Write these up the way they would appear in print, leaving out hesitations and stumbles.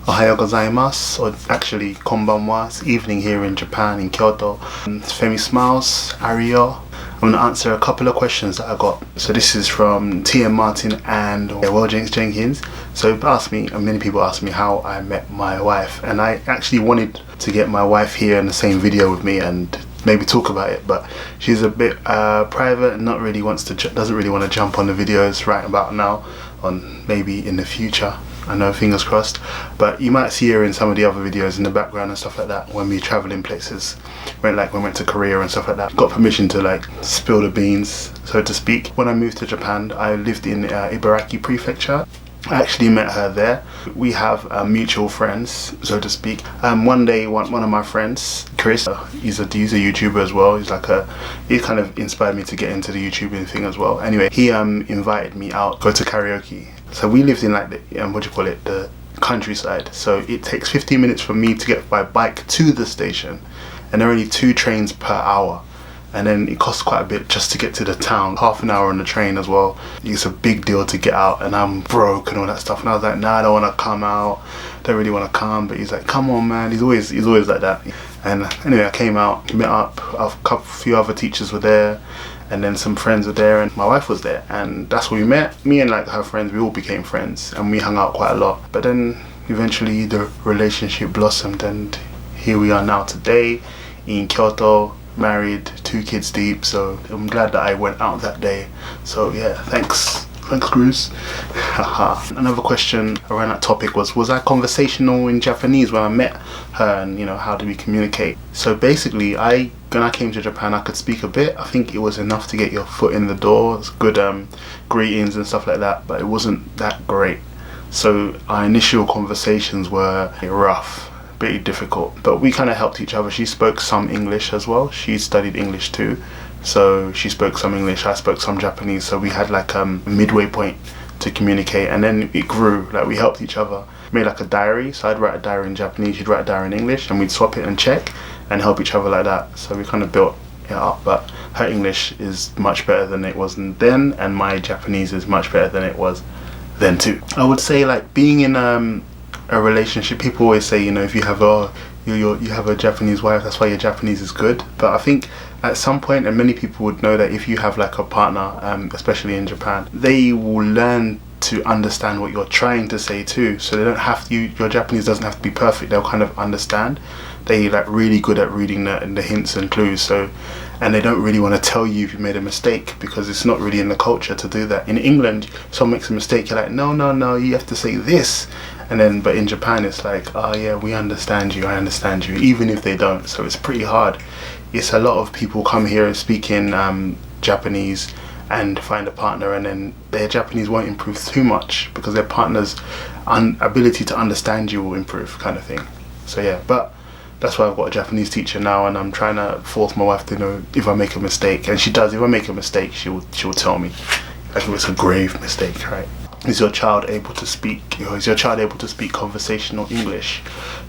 Ohayo gozaimasu, or actually konbanwa. It's evening here in Japan, in Kyoto. Femi Smiles, Ario. I'm going to answer a couple of questions that I got. So this is from TM Martin and Will Jenkins. So many people asked me how I met my wife, and I actually wanted to get my wife here in the same video with me and maybe talk about it, but she's a bit private and doesn't really want to jump on the videos right about now, on maybe in the future. I know, fingers crossed, but you might see her in some of the other videos in the background and stuff like that when we travel in places. When we went to Korea and stuff like that. Got permission to like spill the beans, so to speak. When I moved to Japan, I lived in Ibaraki Prefecture. I actually met her there. We have mutual friends, so to speak. One day, one of my friends, Chris, he's a YouTuber as well. He kind of inspired me to get into the YouTubing thing as well. Anyway, he invited me out, go to karaoke. So we lived in like the countryside. So it takes 15 minutes for me to get by bike to the station, and there are only 2 trains per hour. And then it costs quite a bit just to get to the town. Half an hour on the train as well. It's a big deal to get out, and I'm broke and all that stuff. And I was like, nah, I don't want to come out. Don't really want to come. But he's like, come on, man. He's always like that. And anyway, I came out, met up. A few other teachers were there, and then some friends were there, and my wife was there. And that's where we met. Me and like her friends, we all became friends, and we hung out quite a lot. But then eventually the relationship blossomed, and here we are now today in Kyoto. Married, 2 kids deep, so I'm glad that I went out that day. So yeah, thanks Cruz. Another question around that topic was I conversational in Japanese when I met her, and how do we communicate? So basically, when I came to Japan, I could speak a bit. I think it was enough to get your foot in the door. It's good greetings and stuff like that, but it wasn't that great. So our initial conversations were rough, pretty difficult, but we kind of helped each other. She spoke some English as well. She studied English too, so she spoke some English, I spoke some Japanese, so we had like a midway point to communicate, and then it grew. Like, we helped each other, made like a diary. So I'd write a diary in Japanese, she'd write a diary in English, and we'd swap it and check and help each other like that. So we kind of built it up. But her English is much better than it was then, and my Japanese is much better than it was then too. I would say, like, being in a relationship, people always say, if you have you have a Japanese wife, that's why your Japanese is good. But I think at some point, and many people would know, that if you have like a partner, especially in Japan, they will learn to understand what you're trying to say too. So they don't have to, your Japanese doesn't have to be perfect. They'll kind of understand. They like really good at reading the hints and clues. So, and they don't really want to tell you if you made a mistake, because it's not really in the culture to do that. In England, someone makes a mistake, you're like, no, you have to say this. And then, but in Japan, it's like, oh yeah, we understand you, I understand you, even if they don't. So it's pretty hard. It's a lot of people come here and speak in Japanese and find a partner, and then their Japanese won't improve too much because their partner's ability to understand you will improve, kind of thing. So yeah, but that's why I've got a Japanese teacher now, and I'm trying to force my wife to know if I make a mistake, and she does. If I make a mistake, she'll tell me, like if it's a grave mistake, right? Is your child able to speak conversational English?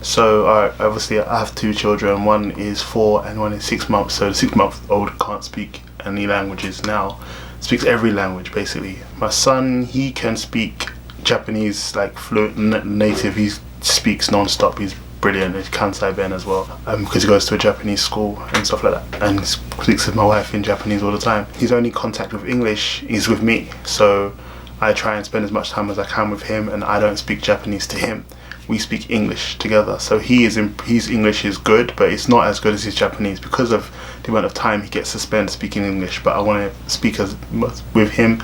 So obviously I have 2 children. One is 4 and one is 6 months. So the 6-month-old can't speak any languages now. Speaks every language basically. My son, he can speak Japanese like fluent, native. He speaks non-stop. He's brilliant. He's Kansai Ben as well, because he goes to a Japanese school and stuff like that, and speaks with my wife in Japanese all the time. His only contact with English is with me, so I try and spend as much time as I can with him, and I don't speak Japanese to him. We speak English together. So his English is good, but it's not as good as his Japanese because of the amount of time he gets to spend speaking English. But I want to speak with him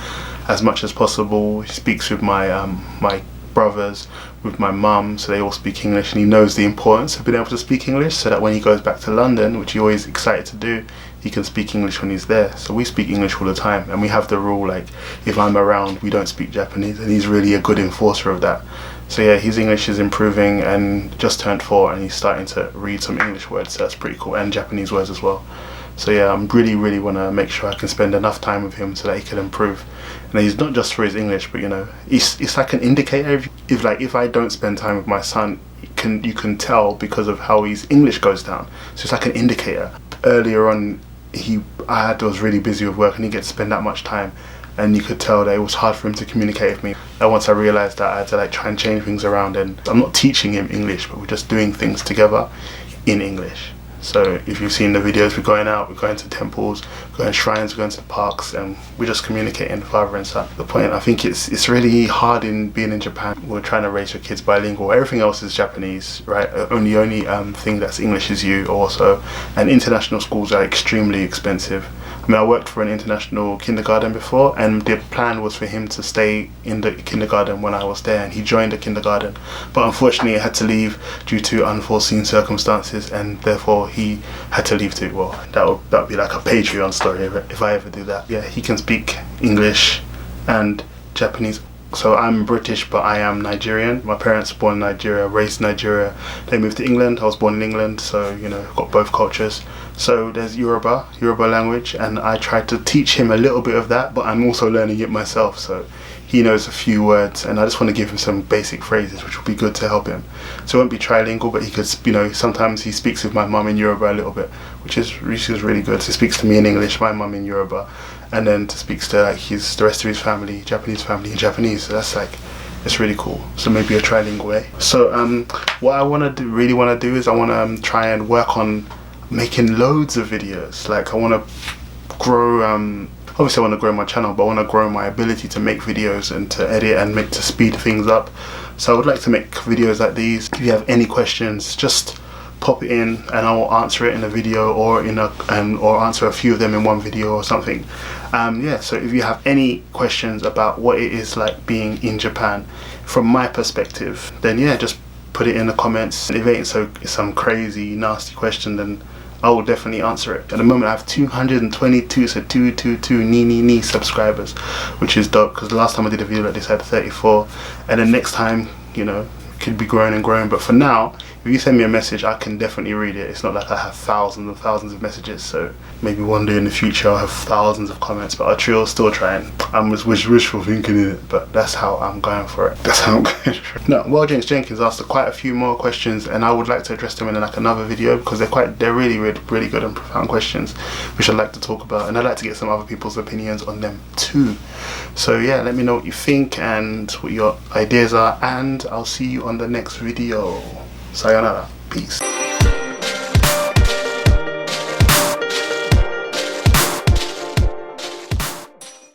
as much as possible. He speaks with my my brothers, with my mum, so they all speak English, and he knows the importance of being able to speak English, so that when he goes back to London, which he's always excited to do, he can speak English when he's there. So we speak English all the time, and we have the rule, like, if I'm around, we don't speak Japanese, and he's really a good enforcer of that. So yeah, his English is improving, and just turned 4, and he's starting to read some English words, so that's pretty cool, and Japanese words as well. So yeah, I'm really want to make sure I can spend enough time with him so that he can improve. And he's not just for his English, but it's like an indicator. If I don't spend time with my son, you can tell because of how his English goes down. So it's like an indicator. Earlier on, I was really busy with work, and he didn't get to spend that much time, and you could tell that it was hard for him to communicate with me. And once I realized that, I had to like try and change things around, and I'm not teaching him English, but we're just doing things together in English. So if you've seen the videos, we're going out, we're going to temples, we're going to shrines, we're going to the parks, and we're just communicating father and son. The point, I think it's really hard in being in Japan. We're trying to raise your kids bilingual. Everything else is Japanese, right? Only thing that's English is you also. And international schools are extremely expensive. I mean, I worked for an international kindergarten before, and the plan was for him to stay in the kindergarten when I was there, and he joined the kindergarten. But unfortunately, he had to leave due to unforeseen circumstances, and therefore he had to leave too. Well, that would be like a Patreon story if I ever do that. Yeah, he can speak English and Japanese. So I'm British, but I am Nigerian. My parents were born in Nigeria, raised in Nigeria. They moved to England. I was born in England, so you know, got both cultures. So there's Yoruba language, and I tried to teach him a little bit of that, but I'm also learning it myself. So he knows a few words, and I just want to give him some basic phrases, which will be good to help him. So it won't be trilingual, but he could, you know, sometimes he speaks with my mum in Yoruba a little bit, which is really good. So he speaks to me in English, my mum in Yoruba, and then speaks to like the rest of his family, Japanese family in Japanese. So that's like, it's really cool. So maybe a trilingual way. So what I really want to do is I want to try and work on making loads of videos. Like I want to grow, obviously I want to grow my channel, but I want to grow my ability to make videos and to edit and to speed things up. So I would like to make videos like these. If you have any questions, just pop it in and I'll answer it in a video, or or answer a few of them in one video or something. Yeah, so if you have any questions about what it is like being in Japan from my perspective, then yeah, just put it in the comments. If it ain't some crazy nasty question, then I will definitely answer it. At the moment I have 222, so 222 subscribers, which is dope, because the last time I did a video like this I had 34, and then next time, you know, it could be growing and growing. But for now, if you send me a message, I can definitely read it. It's not like I have thousands and thousands of messages, so maybe one day in the future I'll have thousands of comments, but I'll still try, and I'm just wishful thinking in it, but that's how I'm going for it. That's how I'm going for it. No, well, James Jenkins asked quite a few more questions, and I would like to address them in like another video, because they're really good and profound questions, which I'd like to talk about, and I'd like to get some other people's opinions on them too. So yeah, let me know what you think and what your ideas are, and I'll see you on the next video. Sayonara. Peace.